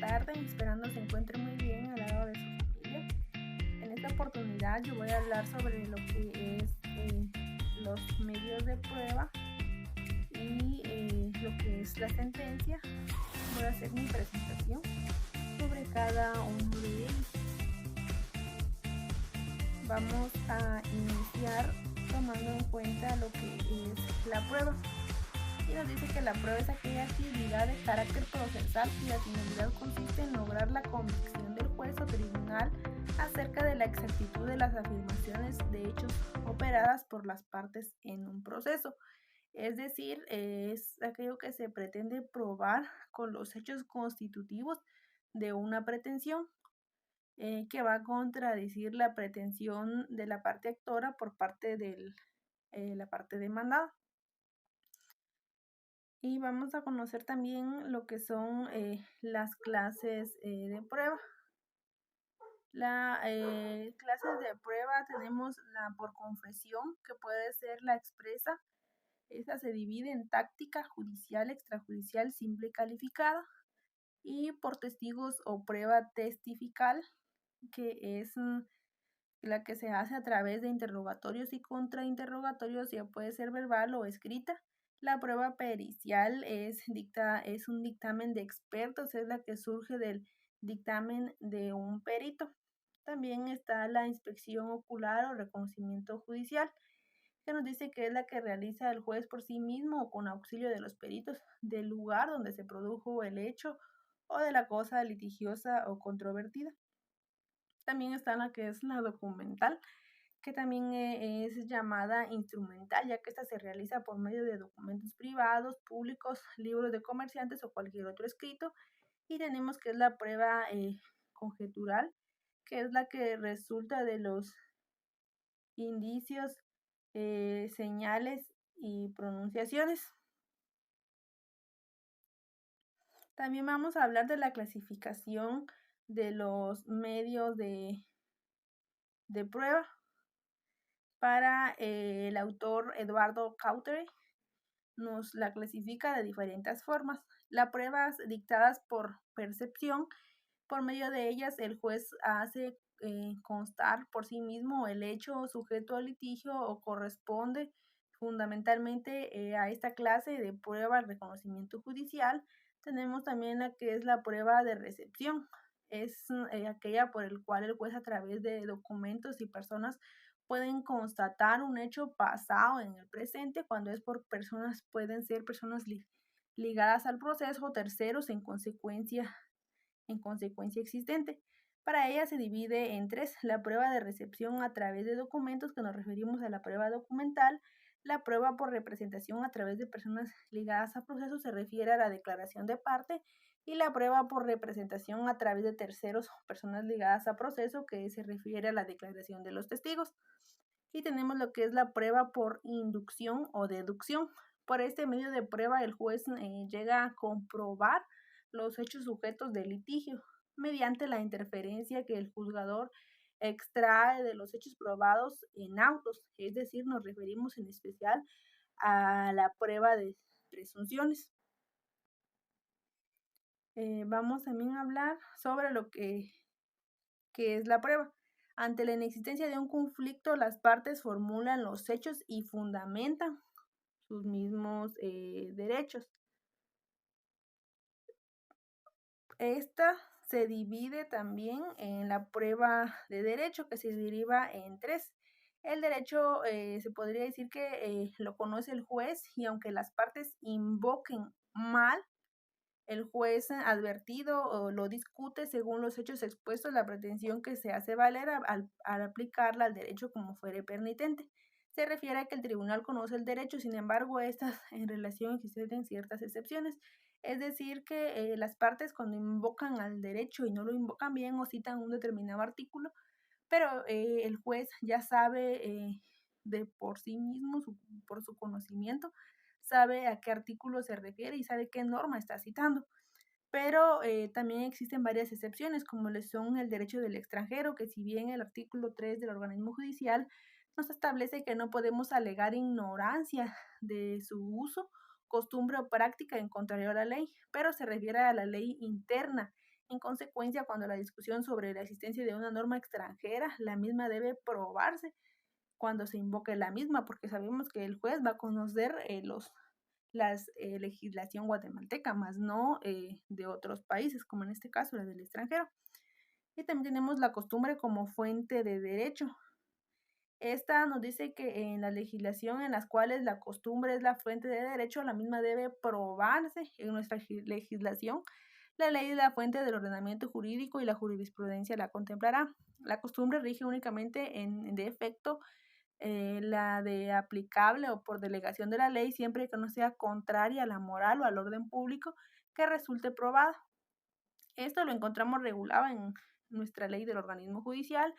tarde, esperando se encuentre muy bien al lado de su familia. En esta oportunidad yo voy a hablar sobre lo que es los medios de prueba y lo que es la sentencia. Voy a hacer mi presentación sobre cada uno de ellos. Vamos a iniciar tomando en cuenta lo que es la prueba. Y nos dice que la prueba es aquella actividad de carácter procesal y la finalidad consiste en lograr la convicción del juez o tribunal acerca de la exactitud de las afirmaciones de hechos operadas por las partes en un proceso. Es decir, es aquello que se pretende probar con los hechos constitutivos de una pretensión que va a contradecir la pretensión de la parte actora por parte de la parte demandada. Y vamos a conocer también lo que son las clases de prueba. Las clases de prueba tenemos la por confesión, que puede ser la expresa. Esta se divide en táctica, judicial, extrajudicial, simple y calificada. Y por testigos o prueba testifical, que es la que se hace a través de interrogatorios y contrainterrogatorios, ya puede ser verbal o escrita. La prueba pericial es un dictamen de expertos, es la que surge del dictamen de un perito. También está la inspección ocular o reconocimiento judicial, que nos dice que es la que realiza el juez por sí mismo o con auxilio de los peritos del lugar donde se produjo el hecho o de la cosa litigiosa o controvertida. También está la que es la documental, que también es llamada instrumental, ya que esta se realiza por medio de documentos privados, públicos, libros de comerciantes o cualquier otro escrito. Y tenemos que es la prueba conjetural, que es la que resulta de los indicios, señales y pronunciaciones. También vamos a hablar de la clasificación de los medios de prueba. Para el autor Eduardo Cautere, nos la clasifica de diferentes formas. Las pruebas dictadas por percepción, por medio de ellas el juez hace constar por sí mismo el hecho sujeto al litigio o corresponde fundamentalmente a esta clase de prueba al reconocimiento judicial. Tenemos también la que es la prueba de recepción. Es aquella por el cual el juez, a través de documentos y personas, pueden constatar un hecho pasado en el presente. Cuando es por personas, pueden ser personas ligadas al proceso o terceros en consecuencia existente. Para ella se divide en tres: la prueba de recepción a través de documentos, que nos referimos a la prueba documental. La prueba por representación a través de personas ligadas al proceso se refiere a la declaración de parte. Y la prueba por representación a través de terceros o personas ligadas a proceso, que se refiere a la declaración de los testigos. Y tenemos lo que es la prueba por inducción o deducción. Por este medio de prueba el juez llega a comprobar los hechos sujetos del litigio mediante la interferencia que el juzgador extrae de los hechos probados en autos. Es decir, nos referimos en especial a la prueba de presunciones. Vamos también a hablar sobre lo que es la prueba. Ante la inexistencia de un conflicto, las partes formulan los hechos y fundamentan sus mismos derechos. Esta se divide también en la prueba de derecho, que se deriva en tres. El derecho se podría decir que lo conoce el juez, y aunque las partes invoquen mal, el juez advertido o lo discute según los hechos expuestos, la pretensión que se hace valer al aplicarla al derecho como fuere permitente. Se refiere a que el tribunal conoce el derecho, sin embargo, estas en relación existen ciertas excepciones. Es decir, que las partes, cuando invocan al derecho y no lo invocan bien o citan un determinado artículo, pero el juez ya sabe de por sí mismo, por su conocimiento, sabe a qué artículo se refiere y sabe qué norma está citando. Pero también existen varias excepciones, como le son el derecho del extranjero, que si bien el artículo 3 del organismo judicial nos establece que no podemos alegar ignorancia de su uso, costumbre o práctica en contrario a la ley, pero se refiere a la ley interna En consecuencia, cuando la discusión sobre la existencia de una norma extranjera, la misma debe probarse cuando se invoque la misma, porque sabemos que el juez va a conocer la legislación guatemalteca, más no de otros países, como en este caso la del extranjero. Y también tenemos la costumbre como fuente de derecho. Esta nos dice que en la legislación en las cuales la costumbre es la fuente de derecho, la misma debe probarse en nuestra legislación. La ley es la fuente del ordenamiento jurídico y la jurisprudencia la contemplará. La costumbre rige únicamente de efecto la de aplicable o por delegación de la ley, siempre que no sea contraria a la moral o al orden público que resulte probada. Esto lo encontramos regulado en nuestra ley del organismo judicial.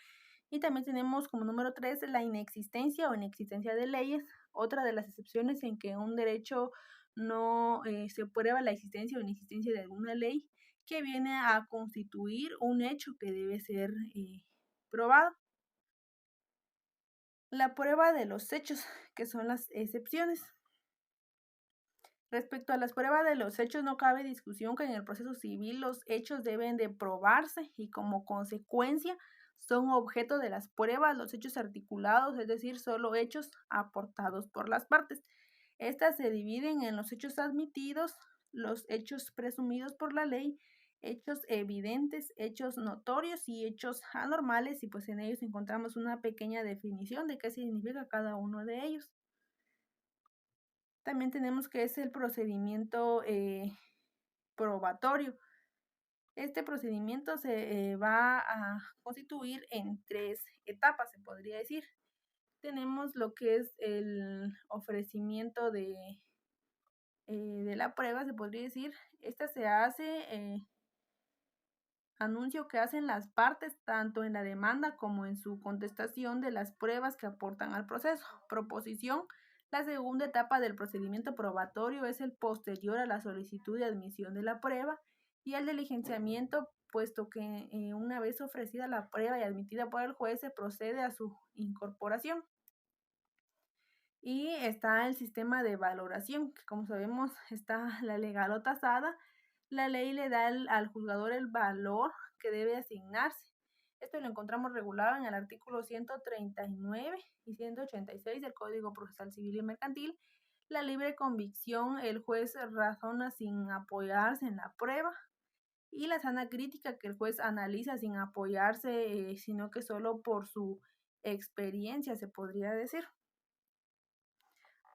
Y también tenemos como número 3 la inexistencia o inexistencia de leyes, otra de las excepciones en que un derecho no se prueba la existencia o inexistencia de alguna ley que viene a constituir un hecho que debe ser probado. La prueba de los hechos, que son las excepciones. Respecto a las pruebas de los hechos, no cabe discusión que en el proceso civil los hechos deben de probarse y como consecuencia son objeto de las pruebas los hechos articulados, es decir, solo hechos aportados por las partes. Estas se dividen en los hechos admitidos, los hechos presumidos por la ley, hechos evidentes, hechos notorios y hechos anormales, y pues en ellos encontramos una pequeña definición de qué significa cada uno de ellos. También tenemos que es el procedimiento probatorio. Este procedimiento se va a constituir en 3 etapas, se podría decir. Tenemos lo que es el ofrecimiento de la prueba, se podría decir. Esta se hace anuncio que hacen las partes tanto en la demanda como en su contestación de las pruebas que aportan al proceso. Proposición. La segunda etapa del procedimiento probatorio es el posterior a la solicitud de admisión de la prueba y el diligenciamiento, puesto que una vez ofrecida la prueba y admitida por el juez se procede a su incorporación. Y está el sistema de valoración, que como sabemos está la legal o tasada. La ley le da al juzgador el valor que debe asignarse. Esto lo encontramos regulado en el artículo 139 y 186 del Código Procesal Civil y Mercantil. La libre convicción, el juez razona sin apoyarse en la prueba. Y la sana crítica, que el juez analiza sin apoyarse, sino que solo por su experiencia, se podría decir.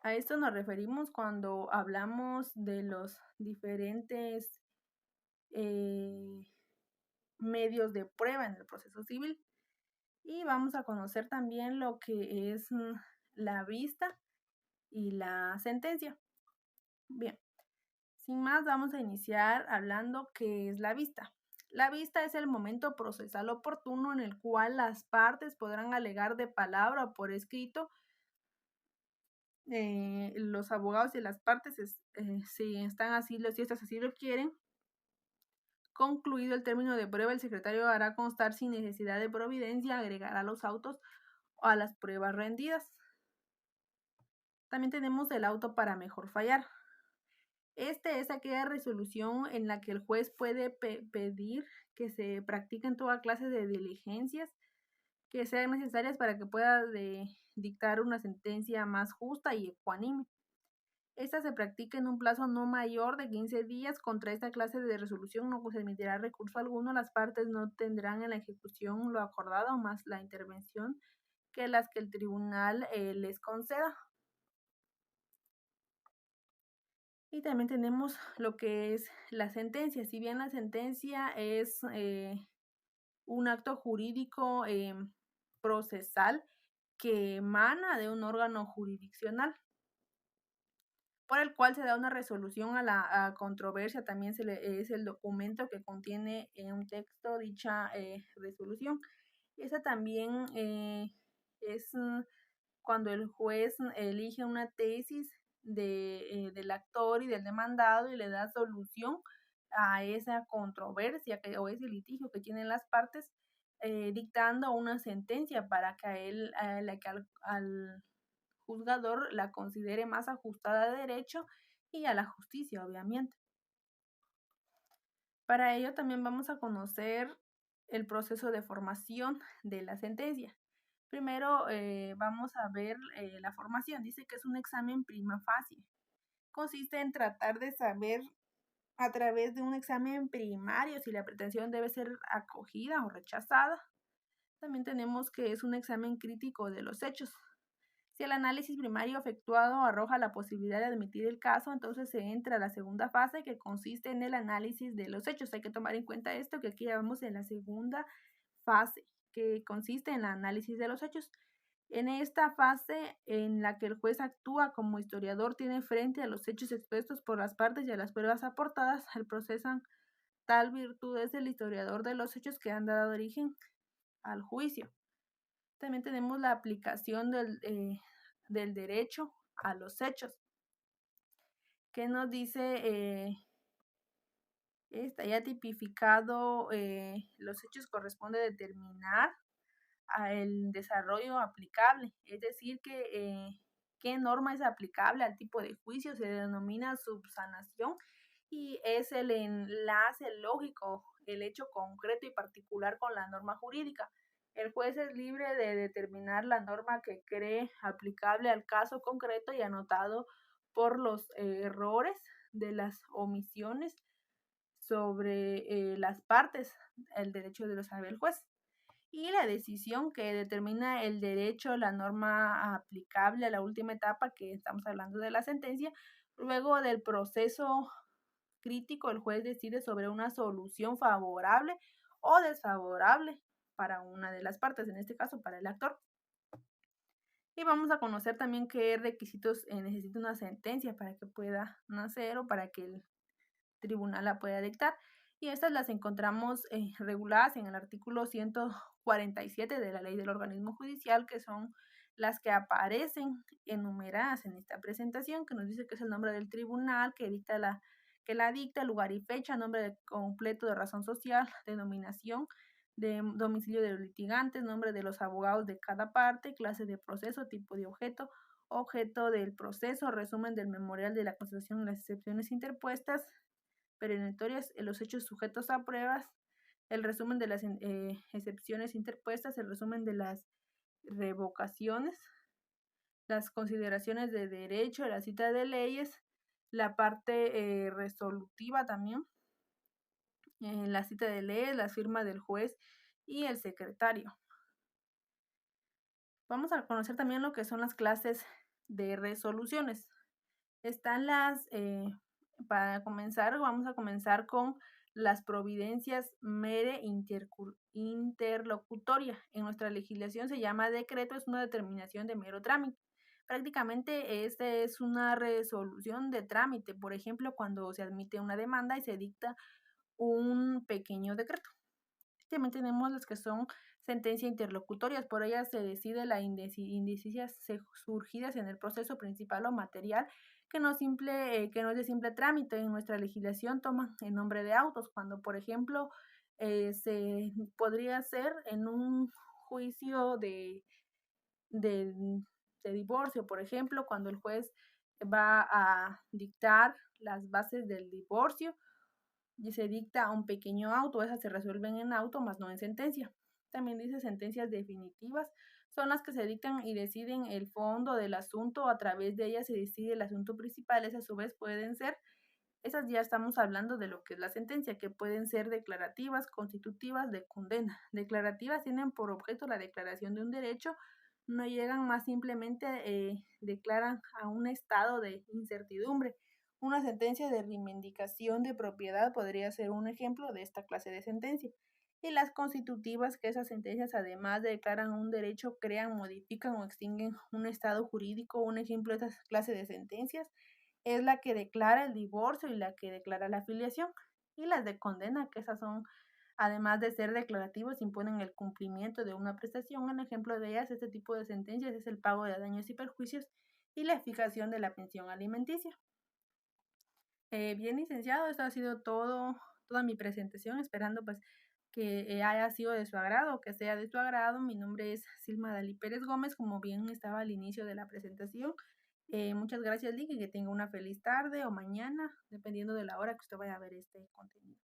A esto nos referimos cuando hablamos de los diferentes medios de prueba en el proceso civil. Y vamos a conocer también lo que es la vista y la sentencia. Bien, sin más vamos a iniciar hablando qué es la vista. La vista es el momento procesal oportuno en el cual las partes podrán alegar de palabra o por escrito. Los abogados y las partes, si estas así lo quieren, concluido el término de prueba, el secretario hará constar sin necesidad de providencia, agregará los autos a las pruebas rendidas. También tenemos el auto para mejor fallar. Este es aquella resolución en la que el juez puede pedir que se practiquen toda clase de diligencias que sean necesarias para que pueda dictar una sentencia más justa y ecuánime. Esta se practica en un plazo no mayor de 15 días. Contra esta clase de resolución no se emitirá recurso alguno. Las partes no tendrán en la ejecución lo acordado más la intervención que las que el tribunal les conceda. Y también tenemos lo que es la sentencia. Si bien la sentencia es un acto jurídico procesal que emana de un órgano jurisdiccional, por el cual se da una resolución a la controversia, también es el documento que contiene en un texto dicha resolución. Esa también es cuando el juez elige una tesis del actor y del demandado y le da solución a esa controversia o ese litigio que tienen las partes, dictando una sentencia para que al juzgador la considere más ajustada a derecho y a la justicia, obviamente. Para ello también vamos a conocer el proceso de formación de la sentencia. Primero vamos a ver la formación. Dice que es un examen prima facie. Consiste en tratar de saber a través de un examen primario si la pretensión debe ser acogida o rechazada. También tenemos que es un examen crítico de los hechos. Si el análisis primario efectuado arroja la posibilidad de admitir el caso, entonces se entra a la segunda fase, que consiste en el análisis de los hechos. Hay que tomar en cuenta esto, que aquí ya vamos en la segunda fase, que consiste en el análisis de los hechos. En esta fase en la que el juez actúa como historiador, tiene frente a los hechos expuestos por las partes y a las pruebas aportadas, el procesan tal virtudes del historiador de los hechos que han dado origen al juicio. También tenemos la aplicación del derecho a los hechos, que nos dice, está ya tipificado, los hechos corresponde determinar el desarrollo aplicable, es decir, que qué norma es aplicable al tipo de juicio, se denomina subsanación y es el enlace lógico, el hecho concreto y particular con la norma jurídica. El juez es libre de determinar la norma que cree aplicable al caso concreto y anotado por los errores de las omisiones sobre las partes, el derecho de lo sabe el juez. Y la decisión que determina el derecho, la norma aplicable a la última etapa, que estamos hablando de la sentencia. Luego del proceso crítico, el juez decide sobre una solución favorable o desfavorable para una de las partes, en este caso para el actor. Y vamos a conocer también qué requisitos necesita una sentencia para que pueda nacer o para que el tribunal la pueda dictar. Y estas las encontramos reguladas en el artículo 147 de la Ley del Organismo Judicial, que son las que aparecen enumeradas en esta presentación, que nos dice que es el nombre del tribunal, que la dicta, lugar y fecha, nombre completo de razón social, denominación de domicilio de los litigantes, nombre de los abogados de cada parte, clase de proceso, tipo de objeto, objeto del proceso, resumen del memorial de la Constitución y las excepciones interpuestas, perentorias, los hechos sujetos a pruebas, el resumen de las excepciones interpuestas, el resumen de las revocaciones, las consideraciones de derecho, la cita de leyes, la parte resolutiva también, la cita de leyes, la firma del juez y el secretario. Vamos a conocer también lo que son las clases de resoluciones. Están para comenzar, vamos a comenzar con las providencias mere interlocutoria. En nuestra legislación se llama decreto, es una determinación de mero trámite. Prácticamente esta es una resolución de trámite, por ejemplo, cuando se admite una demanda y se dicta un pequeño decreto. También tenemos las que son sentencias interlocutorias, por ellas se decide las indicias surgidas en el proceso principal o material, que no es de simple trámite. En nuestra legislación toman el nombre de autos, cuando por ejemplo se podría hacer en un juicio de divorcio, por ejemplo, cuando el juez va a dictar las bases del divorcio y se dicta un pequeño auto, esas se resuelven en auto, más no en sentencia. También dice sentencias definitivas, son las que se dictan y deciden el fondo del asunto, a través de ellas se decide el asunto principal. Esas a su vez pueden ser, esas ya estamos hablando de lo que es la sentencia, que pueden ser declarativas, constitutivas, de condena. Declarativas tienen por objeto la declaración de un derecho, no llegan más, simplemente declaran a un estado de incertidumbre. Una sentencia de reivindicación de propiedad podría ser un ejemplo de esta clase de sentencia. Y las constitutivas, que esas sentencias además de declaran un derecho, crean, modifican o extinguen un estado jurídico. Un ejemplo de esta clase de sentencias es la que declara el divorcio y la que declara la filiación. Y las de condena, que esas son, además de ser declarativos, imponen el cumplimiento de una prestación. Un ejemplo de ellas, este tipo de sentencias, es el pago de daños y perjuicios y la fijación de la pensión alimenticia. Bien, licenciado, esto ha sido toda mi presentación, esperando pues que haya sido de su agrado, que sea de su agrado. Mi nombre es Silma Dalí Pérez Gómez, como bien estaba al inicio de la presentación. Muchas gracias, Lick, y que tenga una feliz tarde o mañana, dependiendo de la hora que usted vaya a ver este contenido.